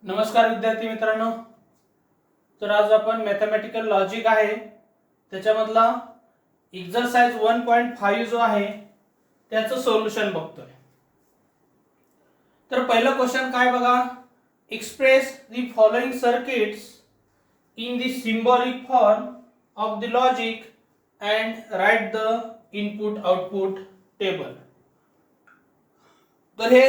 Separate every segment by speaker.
Speaker 1: नमस्कार विद्यार्थी मित्रांनो. तर आज आपण मॅथमॅटिकल लॉजिक आहे त्याच्यामधला एक्सरसाइज 1.5 जो आहे त्याचं सोल्युशन बघतोय. तर पहिलं क्वेश्चन काय बघा, express the following circuits in the symbolic form of the logic and write the input output table. तर हे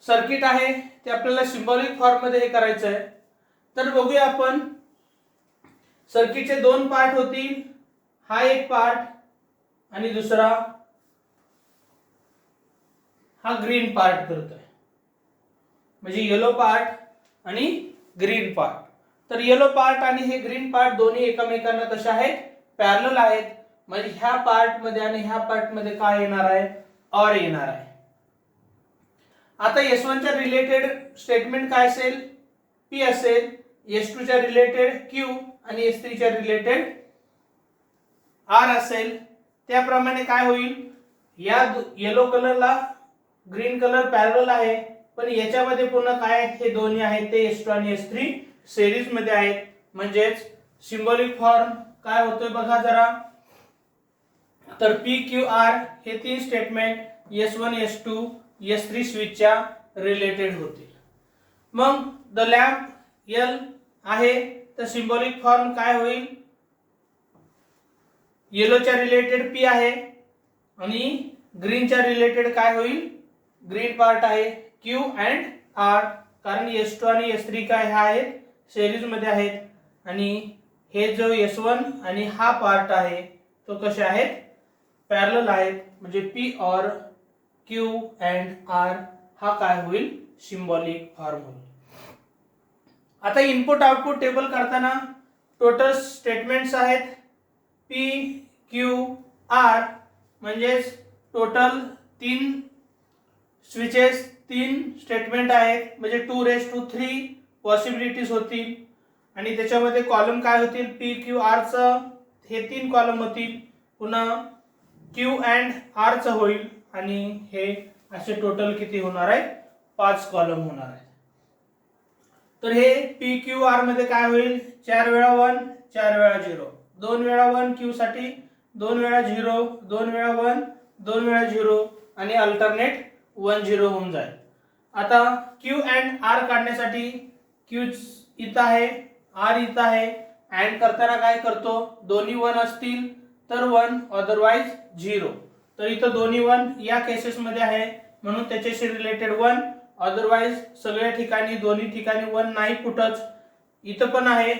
Speaker 1: सर्किट आहे ते आपल्याला सिम्बॉलिक फॉर्म मध्ये हे करायचं आहे. तर बघूया आपण, सर्किटचे दोन पार्ट होतील, हा एक पार्ट आणि दुसरा हा ग्रीन पार्ट करतोय, म्हणजे येलो पार्ट आणि ग्रीन पार्ट. तर येलो पार्ट आणि हे ग्रीन पार्ट दोन्ही एकमेकांना कसे आहेत, पॅरलल आहेत. म्हणजे ह्या पार्ट मध्ये आणि ह्या पार्ट मध्ये काय येणार आहे, ऑर येणार आहे. आता S1 च्या रिलेटेड स्टेटमेंट काय असेल, P असेल, S2 च्या रिलेटेड Q आणि S3 च्या रिलेटेड R असेल. त्याप्रमाणे काय होईल, या येलो कलरला ग्रीन कलर पॅरलल आहे, पण याच्यामध्ये पुन्हा काय हे दोन्ही आहेत ते S2 आणि S3 सिरीज मध्ये आहेत. म्हणजेच सिम्बॉलिक फॉर्म काय होतोय बघा जरा. तर P Q R हे तीन स्टेटमेंट S1 S2 S3 स्विचच्या रिलेटेड होतील. मग द लॅम्प L आहे, तर सिम्बॉलिक फॉर्म काय होईल, येलोच्या रिलेटेड P आहे आणि ग्रीनच्या रिलेटेड काय होईल, ग्रीन पार्ट आहे Q अँड R. कारण S2 आणि S3 काय आहेत, सिरीज मध्ये आहेत. आणि हे जो S1 आणि हा पार्ट आहे तो कसे आहेत, पॅरलल आहेत. म्हणजे P और Q अँड R हा काय होईल, सिम्बॉलिक फॉर्म होईल. आता इनपुट आउटपुट टेबल करताना टोटल स्टेटमेंट्स आहेत P Q R, म्हणजेच टोटल तीन स्विचेस, तीन स्टेटमेंट आहेत. म्हणजे 2⁻³ पॉसिबिलिटीज होतील. आणि त्याच्यामध्ये कॉलम काय होतील, P Q R चं हे तीन कॉलम होतील, पुन्हा Q अँड R चं होईल. आणि हे असे टोटल किती होणार आहे, 5 कॉलम होणार आहेत. तर हे P Q R मध्ये काय होईल, 4 वेळा 1 4 वेळा 0, 2 वेळा 1 Q साठी, 2 वेळा 0, 2 वेळा 1 2 वेळा 0 आणि अल्टरनेट 1 0 होऊन जाईल. आता Q अँड R काढण्यासाठी Q इथं आहे, R इथं आहे. अँड करताना काय करतो, दोन्ही 1 असतील तर 1, अदरवाइज 0. तर इथं दोन्ही 1 या केसेस मध्ये आहे म्हणून त्याच्याशी रिलेटेड 1, अदरवाइज सगळ्या ठिकाणी दोन्ही ठिकाणी 1 नाही कुठंच. इथं पण आहे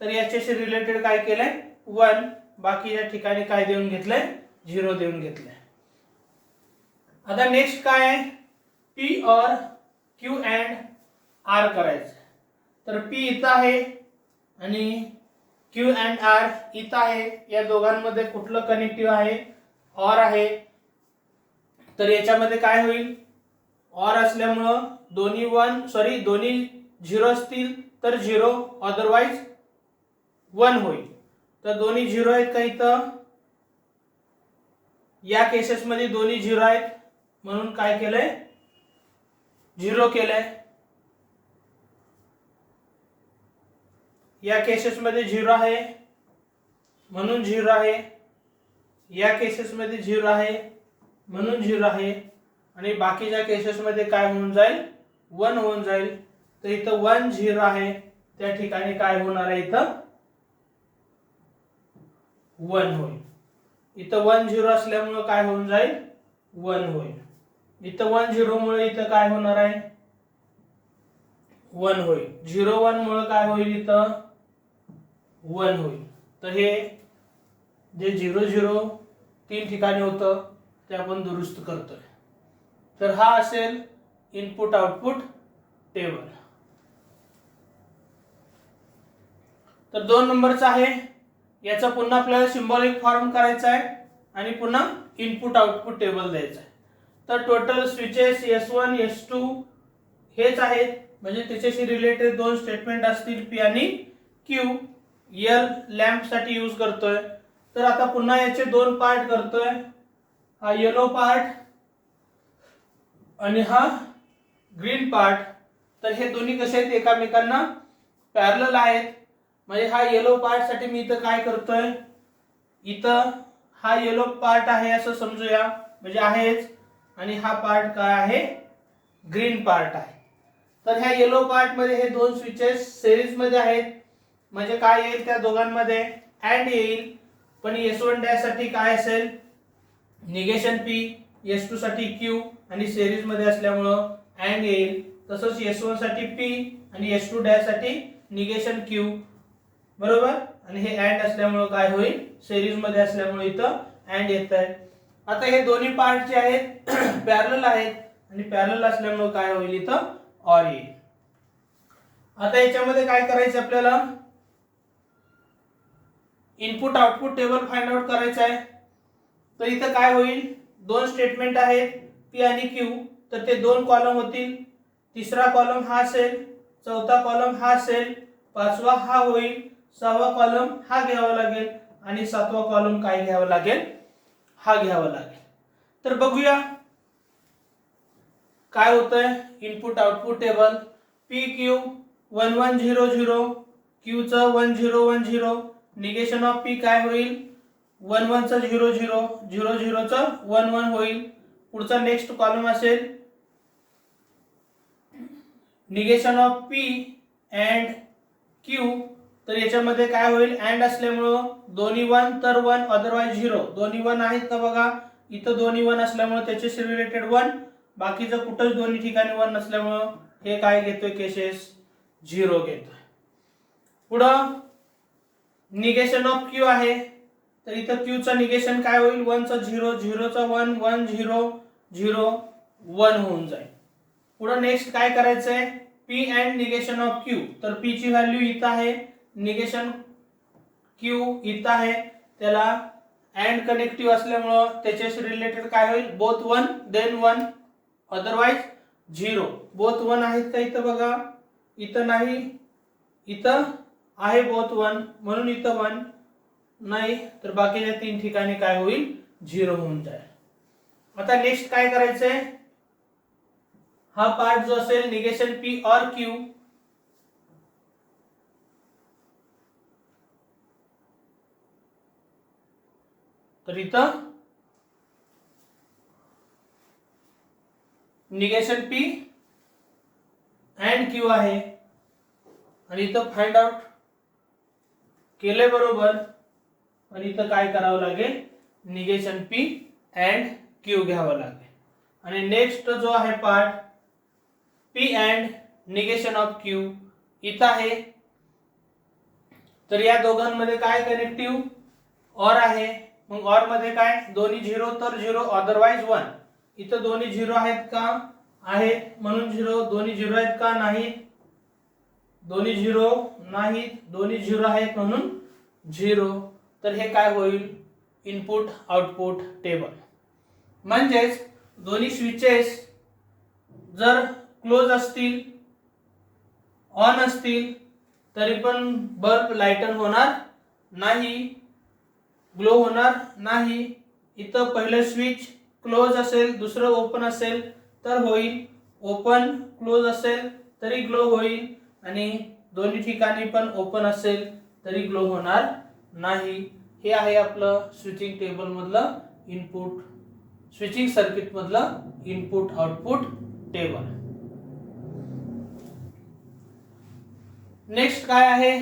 Speaker 1: तर याच्याशी रिलेटेड काय केलंय, 1. बाकीच्या ठिकाणी काय देऊन घेतलंय, 0 देऊन घेतलंय. आता नेक्स्ट काय आहे, P और Q अँड R करायचं. तर P इथं आहे आणि Q अँड R इथं आहे. या दोघांमध्ये कुठलं कनेक्टिव्ह आहे, OR आहे. तर याच्यामध्ये काय होईल, OR असल्यामुळं दोन्ही 0 असतील तर 0, अदरवाइज 1 होईल. तर दोन्ही 0 आहेत का इथं, या केसेस मध्ये दोन्ही 0 आहेत म्हणून काय केलंय, 0 केलंय. या केसेस मध्ये 0 आहे म्हणून 0 आहे. या केसेस मध्ये 0 आहे म्हणून 0 आहे. आणि बाकीच्या केसेस मध्ये काय होऊन जाईल, 1 होऊन जाईल. तर इथं 1 0 आहे, त्या ठिकाणी काय होणार आहे, इथं 1 होईल. इथं 1 0 असल्यामुळे काय होऊन जाईल, 1 होईल. इथं 1 0 मुळे इथं काय होणार आहे, 1 होईल. 0 1 मुळे काय होईल, इथं 1 होईल. तर हे जे 0 0 तीन ठिकाणी होतं ते आपण दुरुस्त करतोय. तर हा असेल इनपुट आउटपुट टेबल. तर 2 नंबरचा आहे, याचा पुन्हा आपल्याला सिम्बॉलिक फॉर्म करायचा आहे आणि पुन्हा इनपुट आउटपुट टेबल द्यायचा आहे. तर टोटल स्विचेस S1 S2 हेच आहेत, म्हणजे त्याच्याशी रिलेटेड दोन स्टेटमेंट असतील P आणि Q. L लॅम्प साठी यूज करतोय. तर आता पुन्हा याचे दोन पार्ट करतोय, हा येलो पार्ट आणि हा ग्रीन पार्ट. तर हे दोन्ही कसे आहेत, एकामेकांना पॅरलल आहेत. म्हणजे हा येलो पार्ट साठी मी इथं काय करतोय, इथं हा येलो पार्ट आहे असं समजूया, म्हणजे आहेच, आणि हा पार्ट काय आहे, ग्रीन पार्ट आहे. तर ह्या येलो पार्ट मध्ये हे दोन स्विचेस सिरीज मध्ये आहेत, म्हणजे काय येईल त्या दोघांमध्ये अँड येईल. पण S1 डॅश साठी काय असेल, निगेशन P, S2 साठी Q, आणि सिरीज मध्ये असल्यामुळं अँड येईल. तसंच S1 साठी P आणि S2 डॅश साठी निगेशन Q, बरोबर. आणि हे अँड असल्यामुळं काय होईल, सिरीज मध्ये असल्यामुळे इथं अँड येत आहे. आता हे दोन्ही पार्ट जे आहेत पॅरलल आहेत, आणि पॅरलल असल्यामुळे काय होईल, इथं ऑर येईल. आता याच्यामध्ये काय करायचं आपल्याला, input output table find out करायचं आहे. तर इथं काय होईल, दोन स्टेटमेंट आहेत P आणि Q, तर ते दोन कॉलम होतील. तिसरा कॉलम हा असेल, चौथा कॉलम हा असेल, पाचवा हा होईल, सहावा कॉलम हा घ्यावा लागेल, आणि सातवा कॉलम काय घ्यावा लागेल, हा घ्यावा लागेल. तर बघूया काय होतंय. Input output table P Q 1 1 0 0, Q चं 1 0 1 0, निगेशन ऑफ P काय होईल, 1 1 चं 0 0, 0 0 चं 1 1 होईल. पुढचा नेक्स्ट कॉलम असेल negation of P and Q. तर याच्यामध्ये काय होईल, अँड असल्यामुळं दोन्ही 1 तर 1, अदरवाइज 0. दोन्ही 1 आहेत का बघा, इथं दोन्ही 1 असल्यामुळे त्याच्याशी रिलेटेड 1, बाकीचं कुठंच दोन्ही ठिकाणी 1 नसल्यामुळं हे काय घेतोय, केसेस 0 घेतोय. पुढं निगेशन ऑफ Q आहे, तर इथं Q चं निगेशन काय होईल, 1 चं 0, 0 चं 1, 1 0 0 1 होऊन जाईल. पुढं नेक्स्ट काय करायचंय, P and negation of Q. तर P ची व्हॅल्यू इथं आहे, निगेशन Q इथं आहे, त्याला अँड कनेक्टिव्ह असल्यामुळं त्याच्याशी रिलेटेड काय होईल, बोथ 1 देन 1, अदरवाइज 0. बोथ 1 आहेत का इथं बघा, इथं नाही, इथं आहे बोथ 1, म्हणून इथं 1 नाही, तर बाकीच्या तीन ठिकाणी काय होईल, 0 होऊन जाईल. आता नेक्स्ट काय करायचंय, हा पार्ट जो असेल निगेशन P और Q, तर इथं निगेशन P अँड Q आहे, आणि इथं फाइंड आउट केले बरोबर, आणि इथं काय करावं लागेल, निगेशन P अँड Q घ्यावं लागेल. आणि नेक्स्ट जो आहे part P and negation of Q इथं आहे. तर या दोघांमध्ये काय कनेक्टिव्ह, ऑर आहे. मग ऑर मध्ये काय, दोन्ही 0 तर 0, अदरवाइज 1. इथं दोन्ही 0 आहेत का, आहेत, म्हणून 0. दोन्ही 0 आहेत का, नाहीत, दोन्ही 0 नाहीत, दोन्ही 0 आहेत म्हणून 0. तर हे काय होईल, इनपुट आउटपुट टेबल. म्हणजेच दोन्ही स्विचेस जर क्लोज असतील, ऑन असतील, तरी पण बल्ब लाइटन होणार नाही, ग्लो होणार नाही. इथं पहिलं स्विच क्लोज असेल, दुसरं ओपन असेल तर होईल, ओपन क्लोज असेल तरी ग्लो होईल, आणि दोन्ही ठिकाणी पण ओपन असेल तरी ग्लो होणार नाही. हे आहे आपलं स्विचिंग टेबल मधलं इनपुट, स्विचिंग सर्किट मधलं इनपुट आउटपुट टेबल. नेक्स्ट काय आहे,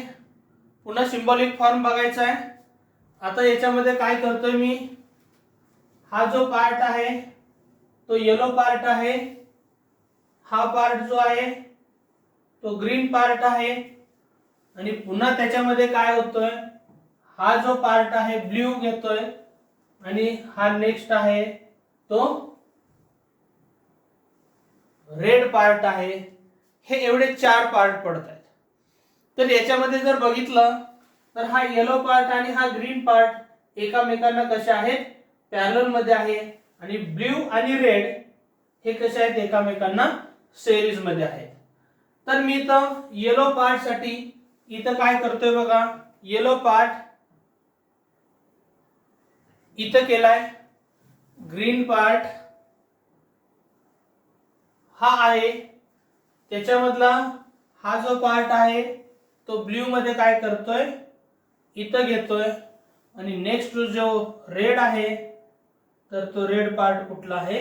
Speaker 1: पुन्हा सिंबॉलिक फॉर्म बघायचा आहे. आता याच्यामध्ये काय करतोय मी, हा जो पार्ट आहे तो येलो पार्ट आहे, हा पार्ट जो आहे तो ग्रीन पार्ट आहे, आणि पुन्हा त्याच्यामध्ये काय होतोय, हा जो पार्ट आहे ब्ल्यू घेतोय, आणि हा नेक्स्ट आहे तो रेड पार्ट आहे. हे एवढे 4 पार्ट पडत आहेत. तर याच्यामध्ये जर बघितलं तर हा येलो पार्ट आणि हा ग्रीन पार्ट एकामेकांना कसे आहेत, पॅरलल मध्ये आहे, आणि ब्ल्यू आणि रेड हे कसे आहेत, एकामेकांना सिरीज मध्ये आहेत. तर मी इथं येलो पार्ट साठी इथं काय करतोय बघा, येलो पार्ट इथं केलाय, ग्रीन पार्ट हा आहे, त्याच्यामधला हा जो पार्ट आहे तो ब्ल्यू मध्ये काय करतोय, इथं घेतोय, आणि नेक्स्ट जो रेड आहे तर तो रेड पार्ट कुठला आहे,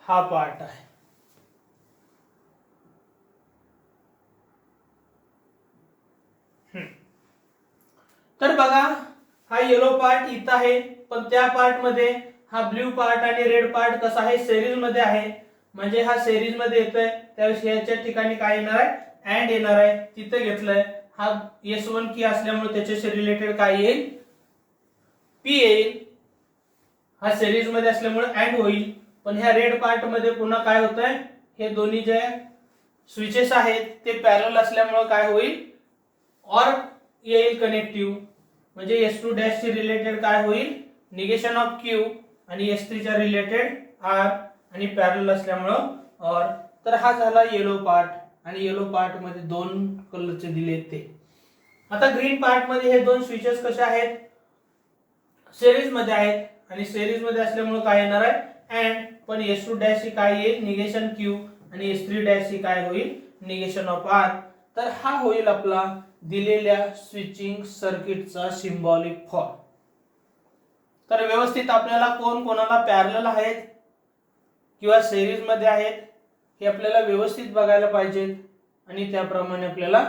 Speaker 1: हा पार्ट आहे. तर बघा हा येलो पार्ट इथं आहे, पण त्या पार्ट मध्ये हा ब्ल्यू पार्ट आणि रेड पार्ट कसा आहे, सिरीज मध्ये आहे. म्हणजे हा सिरीज मध्ये येतोय, त्यावेळेस याच्या ठिकाणी काय येणार आहे, अँड येणार आहे. तिथे घेतलंय, हा S1 की असल्यामुळे त्याच्याशी रिलेटेड काय येईल, P येईल. हा सिरीज मध्ये असल्यामुळे अँड होईल. पण ह्या रेड पार्ट मध्ये पुन्हा काय होतंय, हे दोन्ही जे स्विचेस आहेत ते पॅरलल असल्यामुळे काय होईल, ऑर येईल कनेक्टिव्ह. म्हणजे S2 डॅश ची रिलेटेड काय होईल, निगेशन ऑफ Q, आणि S3 च्या रिलेटेड R, आणि पॅरलल असल्यामुळं ऑर. तर हा झाला येलो पार्ट, आणि येलो पार्ट मध्ये दोन कलरचे दिले ते. आता ग्रीन पार्ट मध्ये हे दोन स्विचेस कसे आहेत, सिरीज मध्ये आहेत, आणि सिरीज मध्ये असल्यामुळे काय येणार आहे, अँड. पण S2 डॅश ची काय येईल, निगेशन Q, आणि S3 डॅश ची काय होईल, निगेशन ऑफ R. तर हा होईल आपला दिलेल्या स्विचिंग सर्किटचा सिंबॉलिक फॉर्म. तर व्यवस्थित आपल्याला कोण कोणाला पॅरलल आहेत किंवा सिरीज मध्ये आहेत हे आपल्याला व्यवस्थित बघायला पाहिजे, आणि त्याप्रमाणे आपल्याला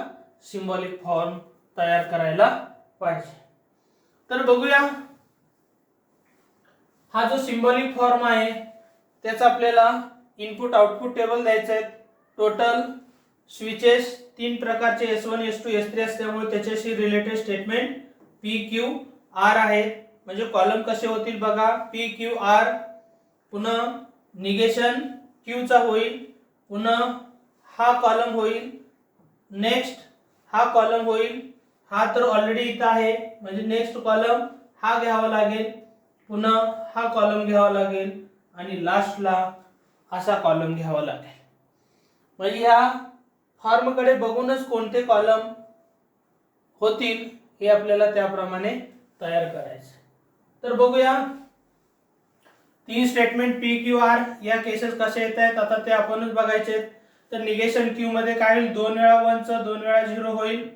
Speaker 1: सिंबॉलिक फॉर्म तयार करायला पाहिजे. तर बघूया, हा जो सिंबॉलिक फॉर्म आहे त्याचा आपल्याला इनपुट आउटपुट टेबल द्यायचे आहेत. टोटल स्विचेस तीन प्रकारचे S1 S2 S3 असल्यामुळे त्याच्याशी related statement P Q R आहे. म्हणजे कॉलम कसे होतील बघा, P Q R, पुन्हा निगेशन Q चा होईल, पुन्हा हा कॉलम होईल, नेक्स्ट हा कॉलम होईल, हा तर ऑलरेडी इथं आहे म्हणजे नेक्स्ट कॉलम हा घ्यावा लागेल, पुन्हा हा कॉलम घ्यावा लागेल, आणि लास्टला असा कॉलम घ्यावा लागेल. म्हणजे या फॉर्म कडे बघूनच कोणते कॉलम होतील हे आपल्याला त्याप्रमाणे तयार करायचे. तर बघूया तीन स्टेटमेंट P Q R या केसेस कसे येत आहेत आता ते आपणच बघायचे. तर निगेशन Q मध्ये काय होईल, दोन वेळा 1 चं दोन वेळा 0 होईल,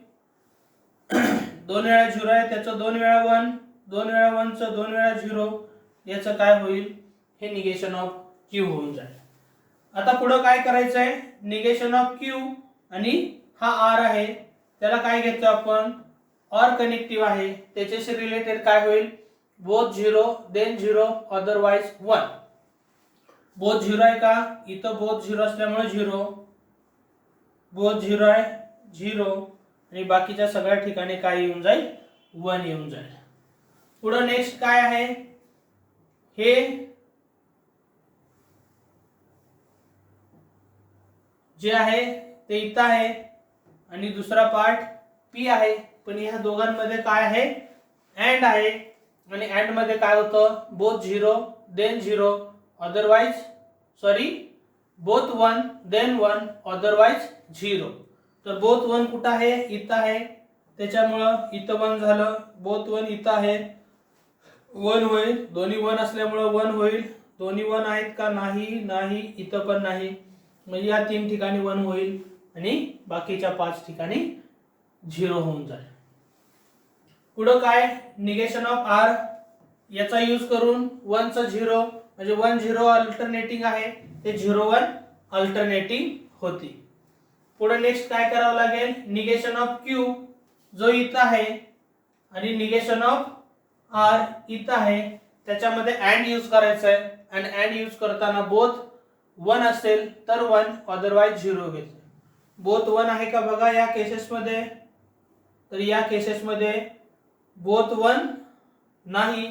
Speaker 1: दोन वेळा 0 आहे त्याचं दोन वेळा 1, दोन वेळा 1 चं दोन वेळा 0, याचं काय होईल, हे निगेशन ऑफ Q होऊन जाईल. आता पुढे काय करायचं आहे, निगेशन ऑफ Q आणि हा R आहे त्याला काय घेतो आपण, ऑर कनेक्टिव्ह आहे, त्याच्याशी रिलेटेड काय होईल, बोथ 0 देन 0 अदरवाइज 1. बोथ 0 आहे का, इथं बोथ 0 असल्यामुळे 0, बोथ 0 आहे 0, आणि बाकीच्या सगळ्या ठिकाणी काय येऊन जाईल, 1 येऊन जाईल. पुढे नेक्स्ट काय आहे, हे जे आहे ते इथं आहे, आणि दुसरा पार्ट P आहे. पण ह्या दोघांमध्ये काय आहे, अँड आहे, आणि अँड मध्ये काय होतं, both 0 then 0 otherwise both 1 then 1 otherwise 0. तर बोथ 1 कुठं आहे, इथं आहे, त्याच्यामुळं इथं 1 झालं, बोथ 1 इथं आहे, 1 होईल, दोन्ही 1 असल्यामुळे 1 होईल, दोन्ही 1 आहेत का, नाही, इथं पण नाही, म्हणजे या तीन ठिकाणी 1 होईल, आणि बाकीच्या 5 ठिकाणी 0 होऊन जाईल. पुढे काय, निगेशन ऑफ R याचा यूज करून 1 चं 0 म्हणजे 1 0 अल्टरनेटिंग आहे, ते 0 1 अल्टरनेटिंग होती. पुढे नेक्स्ट काय करावं लागेल, निगेशन ऑफ Q जो इथं आहे, आणि निगेशन ऑफ R इथं आहे, त्याच्यामध्ये अँड यूज करायचं आहे, आणि अँड यूज करताना बोथ 1 असेल तर 1 अदरवाइज 0 घेतलं. बोथ 1 आहे का बघा या केसेस मध्ये, तर या केसेस मध्ये बोथ 1 नाही,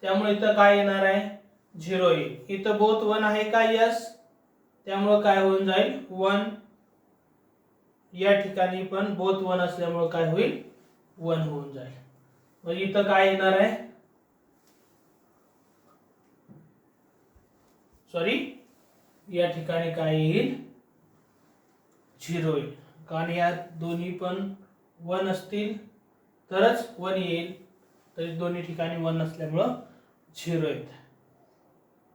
Speaker 1: त्यामुळे इथं काय येणार आहे, 0 येईल. इथं बोथ 1 आहे का, यस, त्यामुळे काय होऊन जाईल, 1. या ठिकाणी पण बोथ 1 असल्यामुळे काय होईल, 1 होऊन जाईल. म्हणजे इथं काय येणार आहे, या ठिकाणी काय येईल, 0 येईल, कारण या दोन्ही पण 1 असतील तरच 1 येईल, तर दोन्ही ठिकाणी 1 असल्यामुळे 0 येईल.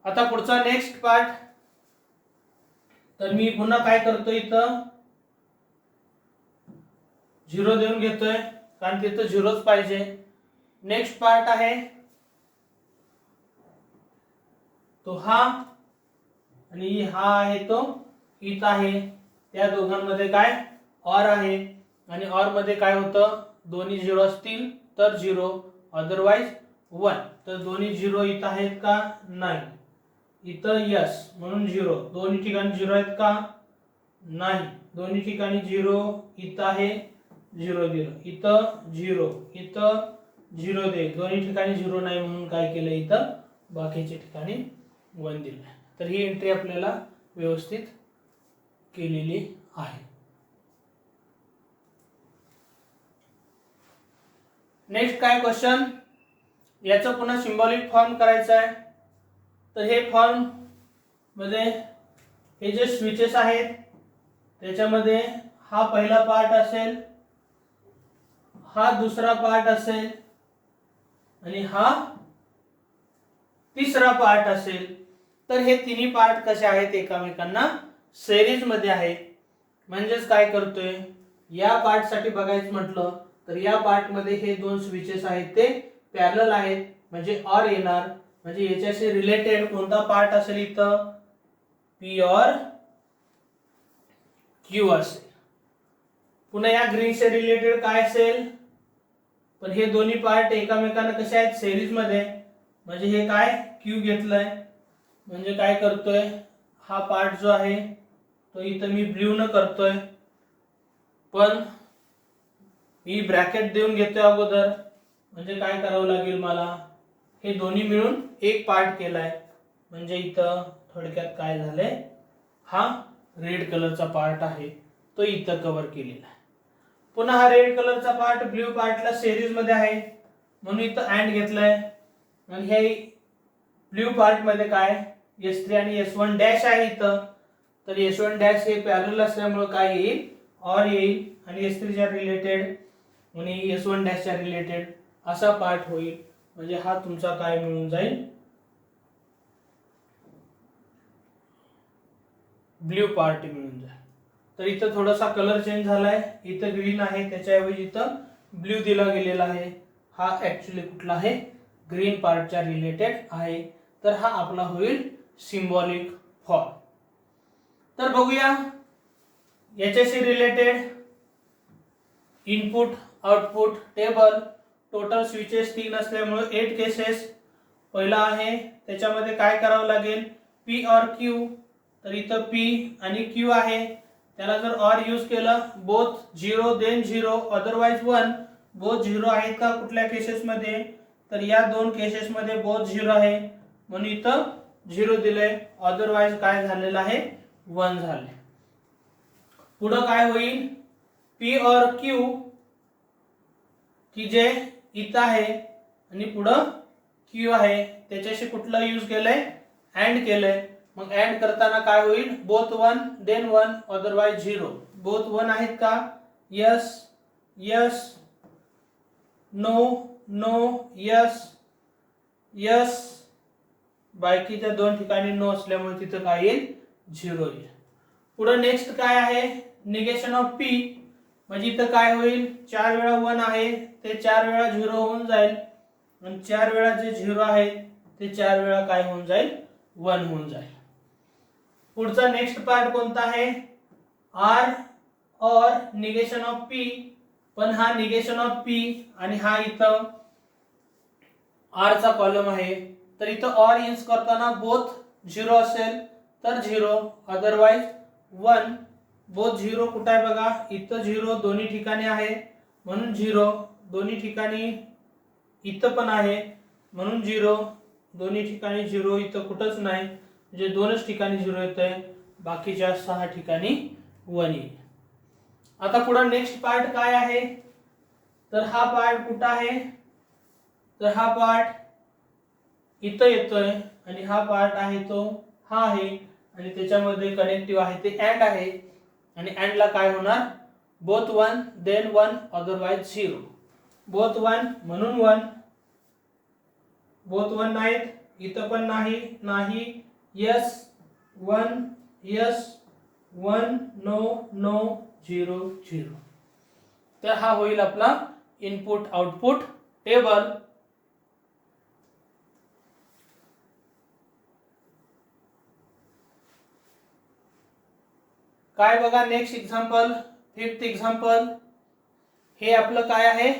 Speaker 1: आता पुढचा नेक्स्ट पार्ट, तर मी पुन्हा काय करतो, इथं 0 देऊन घेतोय कारण तिथं 0च पाहिजे. नेक्स्ट पार्ट आहे तो हा, आणि हा आहे तो इथं आहे. त्या दोघांमध्ये काय ऑर आहे, आणि ऑर मध्ये काय होतं, दोन्ही 0 असतील तर 0, अदरवाइज 1. तर दोन्ही 0 इथं आहेत का, नाही. इथं यस म्हणून 0. दोन्ही ठिकाणी 0 आहेत का, नाही. दोन्ही ठिकाणी 0. इथं आहे 0 दिलं, इथं 0, इथं 0 दे. दोन्ही ठिकाणी 0 नाही म्हणून काय केलं, इथं बाकीच्या ठिकाणी 1 दिलं. तर ही एंट्री आपल्याला व्यवस्थित केलेली आहे. नेक्स्ट काय क्वेश्चन, याचं पुन्हा सिंबॉलिक फॉर्म करायचं आहे. तर हे फॉर्म मध्ये हे जे स्विचेस आहेत त्याच्यामध्ये हा पहिला पार्ट असेल, हा दुसरा पार्ट असेल, आणि हा तिसरा पार्ट असेल. तर हे तिन्ही पार्ट कसे आहेत, एकमेकांना सिरीज मध्ये आहेत. म्हणजेच काय करतोय, या पार्ट साठी बघायचं म्हटलं तर या पार्ट मध्ये हे दोन स्विचेस आहेत ते पॅरलल आहेत, म्हणजे ऑर येणार. म्हणजे याच्याशी रिलेटेड कोणता पार्ट असेल, इथं पी ऑर क्यू असेल. पुन्हा या ग्रीनशी रिलेटेड काय असेल, पण हे दोन्ही पार्ट एकमेकांना कसे आहेत, सिरीज मध्ये. म्हणजे हे काय क्यू घेतलंय, म्हणजे काय करतोय, हा पार्ट जो आहे तो इथं मी ब्ल्यू न करतोय, पण मी ब्रॅकेट देऊन घेतोय अगोदर. म्हणजे काय करावं लागेल मला, हे दोन्ही मिळून एक पार्ट केलाय. म्हणजे इथं थोडक्यात काय झालंय, हा रेड कलरचा पार्ट आहे तो इथं कव्हर केलेला आहे. पुन्हा हा रेड कलरचा पार्ट ब्ल्यू पार्टला सिरीज मध्ये आहे म्हणून इथं अँड घेतलाय. आणि हे ब्ल्यू पार्ट मध्ये काय S3 आणि S1 डॅश आहे इथं. तर S1 डॅश हे पॅरलल असल्यामुळे काय येईल, ऑर येईल, आणि S3 च्या रिलेटेड आणि S1 डॅश च्या रिलेटेड असा पार्ट होईल. म्हणजे हा तुमचा काय मिळून जाईल, ब्ल्यू पार्ट मिळून जाईल. तर इथं थोडासा कलर चेंज झालाय, इथं ग्रीन आहे त्याच्याऐवजी इथं ब्ल्यू दिला गेलेला आहे. हा ऍक्च्युअली कुठला आहे, ग्रीन पार्टच्या रिलेटेड आहे. तर हा आपला होईल सिंबॉलिक फॉर्म. तर बघूया याच्याशी related input output table. Total switches 3 असल्यामुळे 8 केसेस. पहिला आहे त्याच्यामध्ये काय करावं लागेल, पी ऑर क्यू. तर इथं पी आणि क्यू आहे, त्याला जर ऑर यूज केलं, बोथ 0 देन 0 अदरवाइज 1. बोथ 0 आहेत का कुठल्या केसेस मध्ये, तर या दोन केसेस मध्ये बोथ 0 आहे म्हणून इथं 0 दिलंय. अदरवाइज काय झालेलं आहे, 1 झाले. पुढं काय होईल, पी ऑर क्यू की जे इथं आहे आणि पुढं क्यू आहे त्याच्याशी कुठलं यूज केलंय, अँड केलंय. मग अँड करताना काय होईल, बोथ 1 देन 1 अदरवाइज 0. बोथ 1 आहेत का, yes yes, no no, yes yes. बाकीच्या दोन ठिकाणी नो असल्यामुळे तिथं काय येईल, 0 येईल. पुढे नेक्स्ट काय आहे, निगेशन ऑफ पी. म्हणजे इथं काय होईल, 4 वेळा 1 आहे ते 4 वेळा 0 होऊन जाईल, आणि 4 वेळा जे 0 आहे ते 4 वेळा काय होऊन जाईल, 1 होऊन जाईल. पुढचा नेक्स्ट पार्ट कोणता आहे, आर और निगेशन ऑफ पी. पण हा निगेशन ऑफ पी आणि हा इथं आर चा कॉलम आहे. तर इथं ऑर यूज करताना बोथ 0 असेल तर 0 अदरवाइज 1. बोथ 0 कुठे आहे बघा, इथं 0 दोन्ही ठिकाणी आहे म्हणून 0. दोन्ही ठिकाणी इथं पण आहे म्हणून 0. दोन्ही ठिकाणी 0, इथं कुठंच नाही, म्हणजे दोनच ठिकाणी 0 येतंय, बाकीच्या 6 ठिकाणी 1 येईल. आता पुढे नेक्स्ट पार्ट काय आहे, तर हा पार्ट कुठं आहे, तर हा पार्ट इथं येतोय, आणि हा पार्ट आहे तो हा आहे, आणि त्याच्यामध्ये कनेक्टिव्ह आहे ते अँड आहे. आणि अँड ला काय होणार, बोथ 1 देन 1 अदरवाइज 0. बोथ 1 म्हणून 1, बोथ 1 नाहीत, इथं पण नाही, नाही, यस 1 यस 1 नो नो 0 0. तर हा होईल आपला इनपुट आउटपुट टेबल. काय बघा नेक्स्ट एक्झाम्पल, फिफ्थ एक्झाम्पल. हे आपलं काय आहे,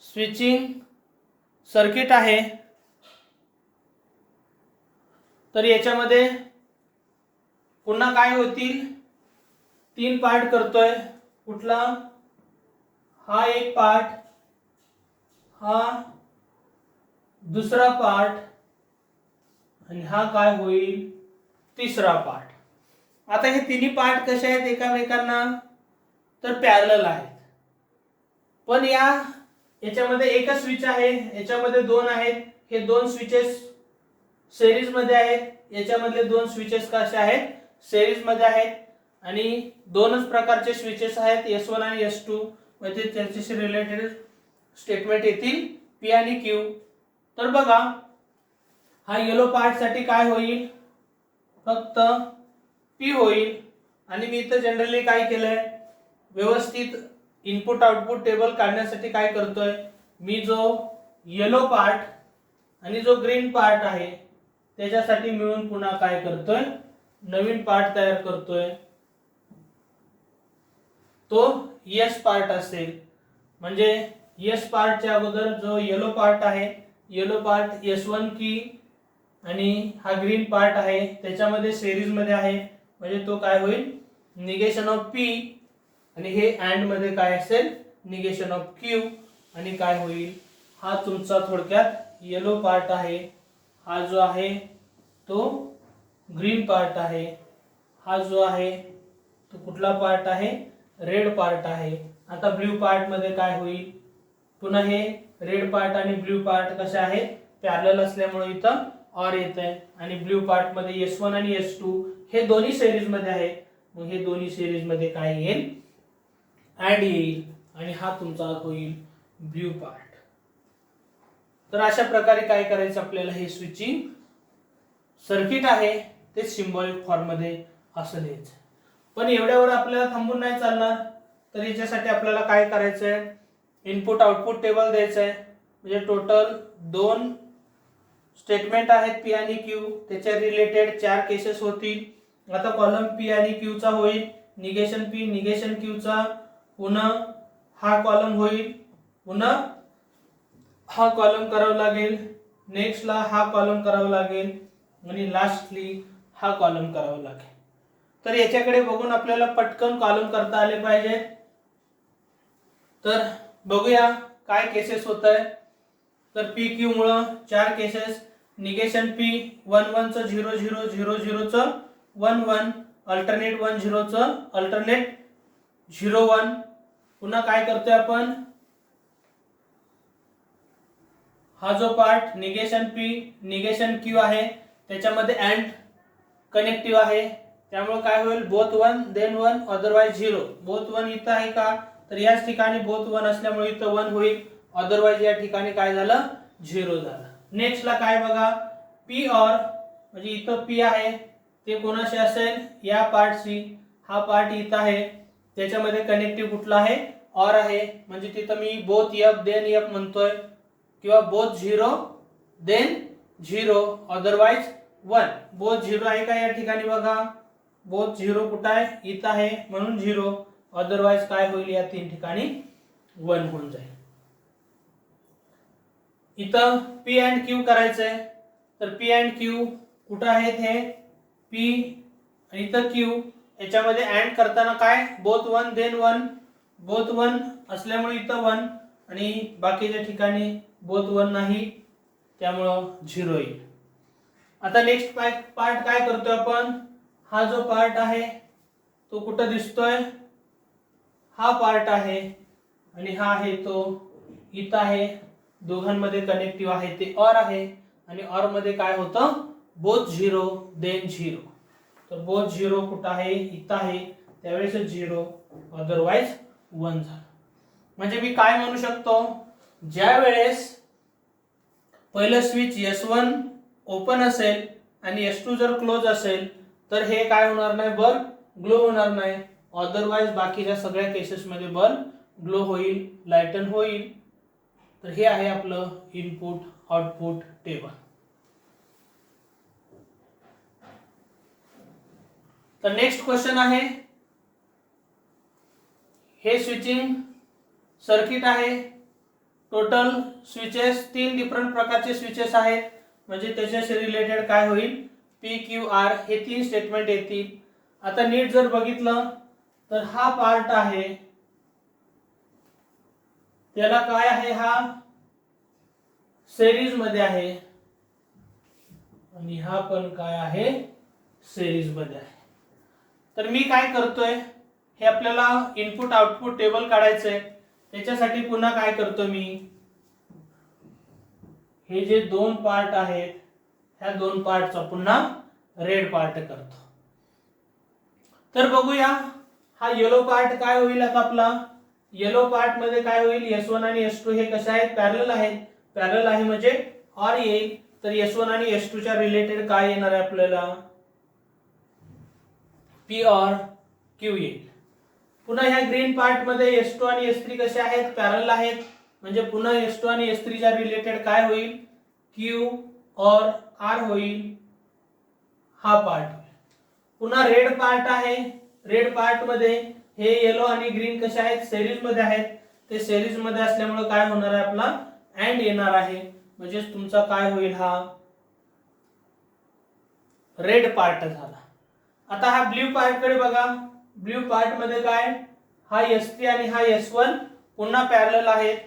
Speaker 1: स्विचिंग सर्किट आहे. तर याच्यामध्ये पुन्हा काय होतील, 3 पार्ट करतोय. कुठला, हा एक पार्ट, हा दुसरा पार्ट आणि हा काय होईल, तिसरा पार्ट. आता हे तिन्ही पार्ट कसे आहेत एकामेकांना, तर पॅरलल आहेत. पण याच्यामध्ये एकच स्विच आहे, याच्यामध्ये 2 आहेत. हे 2 स्विचेस सिरीज मध्ये आहेत. याच्यामधले 2 स्विचेस कसे आहेत, सिरीज मध्ये आहेत. आणि 2च प्रकारचे स्विचेस आहेत, S1 आणि S2. म्हणजे त्यांच्याशी रिलेटेड स्टेटमेंट येतील P आणि Q. तर बघा हा येलो पार्ट साठी काय होईल, फक्त P होईल. आणि मी इथं जनरली काय केलंय, व्यवस्थित इनपुट आउटपुट टेबल काढण्यासाठी काय करतोय, मी जो येलो पार्ट आणि जो ग्रीन पार्ट आहे त्याच्यासाठी मिळून पुन्हा काय करतोय, नवीन पार्ट तयार करतोय. तो यस पार्ट असेल. म्हणजे यस पार्टच्या अगोदर जो येलो पार्ट आहे, येलो पार्ट S1 की आणि हा ग्रीन पार्ट आहे त्याच्यामध्ये सिरीज मध्ये आहे. म्हणजे तो काय होईल, निगेशन ऑफ P. आणि हे अँड मध्ये काय असेल, निगेशन ऑफ Q. आणि काय होईल, हा तुमचा थोडक्यात येलो पार्ट आहे. हा जो आहे तो ग्रीन पार्ट आहे. हा जो आहे तो कुठला पार्ट आहे, रेड पार्ट आहे. आता ब्ल्यू पार्ट मध्ये काय होईल, पुन्हा हे रेड पार्ट आणि ब्ल्यू पार्ट कसे आहेत, पॅरलल असल्यामुळे इथं ऑर येत आहे. आणि ब्ल्यू पार्ट मध्ये S1 आणि S2 हे दोन्ही सिरीज मध्ये आहेत. मग हे दोन्ही सिरीज मध्ये काय येईल, ऍड येईल. आणि हा तुमचा होईल ब्ल्यू पार्ट. तर अशा प्रकारे काय करायचं आपल्याला, हे स्विचिंग सर्किट आहे ते सिंबॉलिक फॉर्म मध्ये असं लिहायचं. पण एवढ्यावर आपल्याला थांबून नाही चालणार. तर याच्यासाठी आपल्याला काय करायचंय, इनपुट आउटपुट टेबल द्यायचंय. म्हणजे टोटल 2 स्टेटमेंट आहेत P आणि Q. त्याच्या रिलेटेड 4 केसेस होतील. आता कॉलम P आणि Q चा होईल निगेशन P निगेशन Q चा, पुन्हा हा कॉलम होईल, पुन्हा हा कॉलम करावा लागेल, नेक्स्टला हा कॉलम करावा लागेल आणि लास्टली हा कॉलम करावा लागेल. तर याच्याकडे बघून आपल्याला पटकन कॉलम करता आले पाहिजे. तर बघूया काय केसेस होत आहे. तर पी क्यू मुळे 4 केसेस, निगेशन P 1 1 च 0 0 0 0 च 1 1, अल्टरनेट 1 0 च अल्टरनेट 0 1. पुन्हा काय करतोय आपण, हा जो part negation P negation Q आहे त्याच्यामध्ये अँड कनेक्टिव्ह आहे. त्यामुळे काय होईल, बोथ 1 देन 1 अदरवाइज 0. बोथ 1 इथं आहे का, तर याच ठिकाणी बोथ 1 असल्यामुळे इथं 1 होईल, अदरवाइज या ठिकाणी काय झालं, 0 झालं. नेक्स्टला काय बघा, P ऑर, म्हणजे इथं P आहे ते कोणाशी असेल, या पार्टशी. हा पार्ट इथं आहे त्याच्यामध्ये कनेक्टिव्ह कुठला आहे, ऑर आहे. म्हणजे तिथं मी बोथ F देन F म्हणतोय, किंवा बोथ 0 देन 0 अदरवाइज 1. बोथ 0 आहे का या ठिकाणी बघा, बोथ 0 कुठं आहे, इथं आहे म्हणून 0. अदरवाइज काय होईल, या 3 ठिकाणी 1 होऊन जाईल. इथं P अँड Q करायचंय. तर P अँड Q कुठं आहेत, हे P आणि इथं Q. याच्यामध्ये अँड करताना काय, बोथ 1 देन 1, बोथ 1 असल्यामुळे इथं 1 आणि बाकीच्या ठिकाणी बोथ 1 नाही त्यामुळं 0 येईल. आता नेक्स्ट पार्ट काय करतोय आपण, हा जो पार्ट आहे तो कुठं दिसतोय, हा पार्ट आहे आणि हा आहे तो इथं आहे. दोघांमध्ये कनेक्टिव्ह आहे ते ऑर आहे. आणि ऑर मध्ये काय होतं, बोथ 0 देन 0. तर बोथ 0 कुठं आहे, इथं आहे, त्यावेळेस 0 अदरवाइज 1 झालं. म्हणजे मी काय म्हणू शकतो, ज्या वेळेस पहिलं स्विच S1 ओपन असेल आणि S2 जर क्लोज असेल तर हे काय होणार नाही, बल्ब ग्लो होणार नाही, अदरवाइज बाकीच्या सगळ्या केसेसमध्ये बल्ब ग्लो होईल, लाइटन होईल. तर हे आहे आपलं इनपुट आउटपुट टेबल. तर नेक्स्ट क्वेश्चन आहे, हे स्विचिंग सर्किट आहे. टोटल स्विचेस 3 डिफरंट प्रकारचे स्विचेस आहेत, म्हणजे त्याच्याशी रिलेटेड काय होईल, पी क्यू आर हे 3 स्टेटमेंट येतील. आता नीट जर बघितलं तर हा पार्ट आहे, त्याला काय आहे, हा सिरीज मध्ये आहे, आणि हा पण काय आहे, सिरीज मध्ये आहे. तर मी काय करतोय, हे आपल्याला इनपुट आउटपुट टेबल काढायचंय. त्याच्यासाठी पुन्हा काय करतो मी, हे जे 2 पार्ट आहेत ह्या 2 पार्टचा पुन्हा रेड पार्ट करतो. तर बघूया, हा येलो पार्ट काय होईल. आता आपला येलो पार्ट मध्ये काय होईल, S1 आणि S2 हे कसे आहेत, पॅरलल आहेत. पॅरलल आहे म्हणजे ऑर येईल. तर S1 आणि S2 च्या रिलेटेड काय येणार आहे आपल्याला, P और Q येईल. पुन्हा ह्या ग्रीन पार्ट मध्ये S2 आणि S3 कसे आहेत, पॅरलल आहेत, म्हणजे पुन्हा S2 आणि S3 च्या रिलेटेड काय होईल, Q और R होईल, हा पार्ट. पुन्हा रेड पार्ट आहे, रेड पार्ट मध्ये हे येलो आणि ग्रीन कसे आहेत, सिरीज मध्ये आहेत. ते सिरीज मध्ये असल्यामुळे काय होणार आहे, आपला अँड येणार आहे, म्हणजे तुमचा काय होईल, हा रेड पार्ट झाला. आता हा ब्ल्यू पार्ट कडे बघा. ब्ल्यू पार्ट मध्ये काय, हा S3 आणि हा S1 पुन्हा पॅरलल आहेत,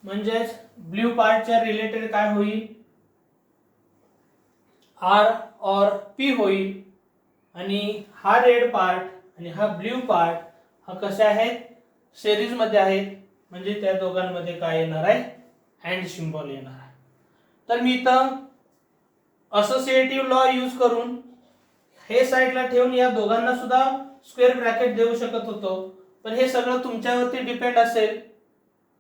Speaker 1: म्हणजे ब्ल्यू पार्टच्या रिलेटेड काय होईल, R और P होईल. आणि हा रेड पार्ट आणि हा ब्ल्यू पार्ट हा कसे आहेत, सिरीज मध्ये आहेत, म्हणजे त्या दोघांमध्ये काय येणार आहे, अँड सिंबल येणार आहे. तर मी इथं असोसिएटिव्ह लॉ यूज करून हे साइडला ठेवून या दोघांना सुद्धा स्क्वेअर ब्रॅकेट देऊ शकत होतो, पण हे सगळं तुमच्यावरती डिपेंड असेल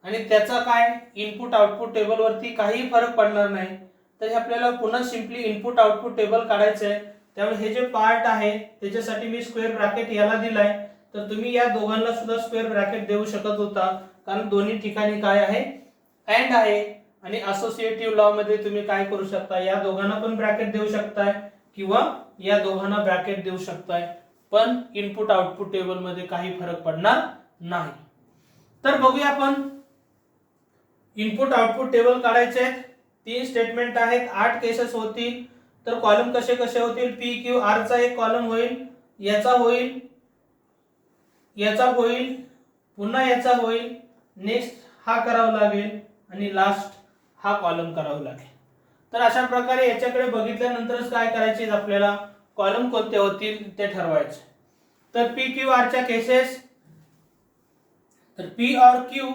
Speaker 1: आणि त्याचा काय इनपुट आउटपुट टेबल वरती काही फरक पडणार नाही. तर हे आपल्याला पुन्हा सिंपली इनपुट आउटपुट टेबल काढायचं आहे. त्यामुळे हे जे पार्ट आहे त्याच्यासाठी मी स्क्वेअर ब्रॅकेट याला दिलाय. तर तुम्ही या दोघांना सुद्धा स्क्वेअर ब्रॅकेट देऊ शकत होता, कारण दोन्ही ठिकाणी काय आहे, अँड आहे. आणि असोसिएटिव्ह लॉ मध्ये तुम्ही काय करू शकता, या दोघांना पण ब्रॅकेट देऊ शकताय किंवा या दोघांना ब्रॅकेट देऊ शकताय, पण इनपुट आउटपुट टेबल मध्ये काही फरक पडणार नाही. तर बघूया आपण इनपुट आउटपुट टेबल काढायचे आहेत. 3 स्टेटमेंट आहेत, 8 केसेस होतील. तर कॉलम कसे कसे होतील, पी क्यू आर चा एक कॉलम होईल, याचा होईल, याचा होईल, पुन्हा याचा होईल, नेक्स्ट हा करावा लागेल आणि लास्ट हा कॉलम करावा लागेल. तर अशा प्रकारे याच्याकडे बघितल्यानंतरच काय करायचे, आपल्याला कॉलम कोणते होतील ते ठरवायचे. तर पी क्यू आर च्या केसेस, तर पी और क्यू,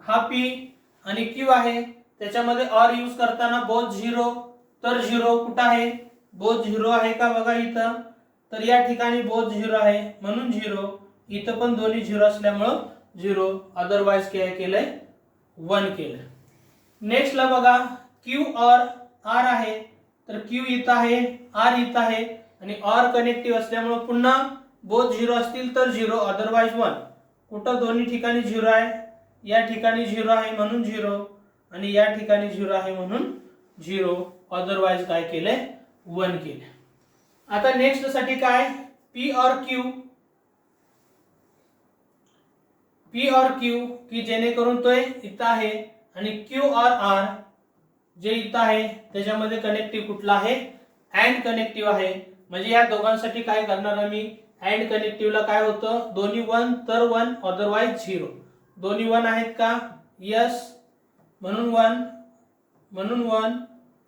Speaker 1: हा पी आणि क्यू आहे, त्याच्यामध्ये और यूज करताना बोथ झिरो. तर झिरो कुठं आहे, बोथ झिरो आहे का बघा इथं, तर या ठिकाणी बोथ झिरो आहे म्हणून झिरो. इथं पण दोन्ही झिरो असल्यामुळं झिरो, अदरवाइज काय केलंय, 1 केलंय. नेक्स्ट ला बघा, क्यू और आर आहे, तर क्यू इथं आहे, आर इथं आहे, आणि और कनेक्टिव्ह असल्यामुळे पुन्हा बोथ झिरो असतील तर झिरो, अदरवाइज 1. कुठं दोन्ही ठिकाणी झिरो आहे, या ठिकाणी झिरो आहे म्हणून झिरो, आणि या ठिकाणी झिरो आहे म्हणून झिरो, अदरवाइज काय केले, 1 केले. आता नेक्स्ट साठी काय, पी और क्यू, पी और क्यू की जेणेकरून तो इथं आहे, आणि क्यू और आर जे इथं आहे त्याच्यामध्ये कनेक्टिव्ह कुठला आहे, अँड कनेक्टिव्ह आहे. म्हणजे या दोघांसाठी काय करणार आम्ही, अँड कनेक्टिव्हला काय होतं, दोन्ही 1 तर 1, अदरवाइज 0. दोन्ही 1 आहेत का, यस, म्हणून 1 म्हणून 1,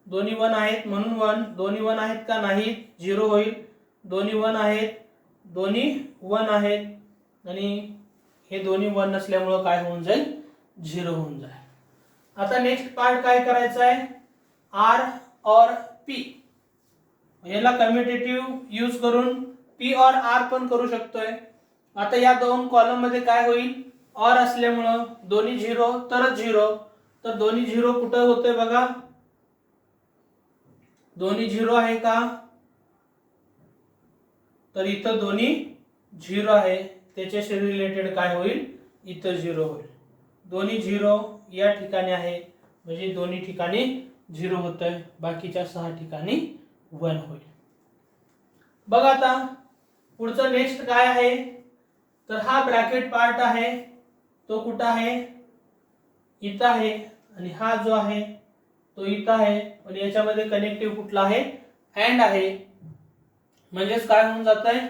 Speaker 1: दोन्ही 1 आहेत म्हणून 1, दोन्ही 1 आहेत का, नाही, 0 होईल. दोन्ही 1 आहेत, दोन्ही 1 आहेत, आणि हे दोन्ही 1 नसल्यामुळे काय होऊन जाईल, 0 होऊन जाईल. आता नेक्स्ट पार्ट काय करायचा आहे, आर और पी, याला कम्युटेटिव्ह यूज करून पी और आर पण करू शकतोय. आता या दोन कॉलम मध्ये काय होईल, और असल्यामुळं दोन्ही 0 तरच 0. तर दोन्ही 0 कुठं होतंय बघा, दोन्ही 0 आहे का, तर इथं दोन्ही 0 आहे, त्याच्याशी रिलेटेड काय होईल, इथं 0 होईल. दोन्ही 0 या ठिकाणी आहे, म्हणजे दोन्ही ठिकाणी 0 होतंय, बाकीच्या 6 ठिकाणी 1 होईल. बघा आता पुढचं नेक्स्ट काय आहे, तर हा ब्रॅकेट पार्ट आहे तो कुठं आहे, इथं आहे, आणि हा जो आहे तो इथं आहे, पण याच्यामध्ये कनेक्टिव्ह कुठला आहे, अँड आहे. म्हणजेच काय होऊन जात आहे,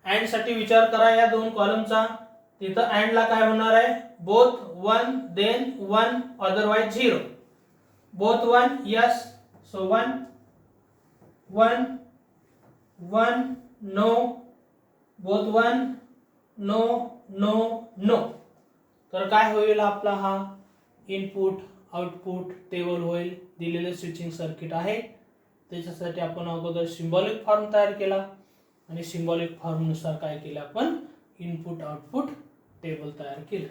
Speaker 1: अँड साठी विचार करा या दोन कॉलमचा. तिथं अँड ला काय होणार आहे, both 1 then 1 otherwise 0. Both 1 yes, so 1 1 1 no, both 1 no no no. तर काय होईल, आपला हा इनपुट आउटपुट टेबल होईल. दिलेलं स्विचिंग सर्किट आहे, त्याच्यासाठी आपण अगोदर सिंबॉलिक फॉर्म तयार केला, आणि सिंबॉलिक फॉर्म नुसार काय केलं, आपण इनपुट आउटपुट टेबल तयार केलं.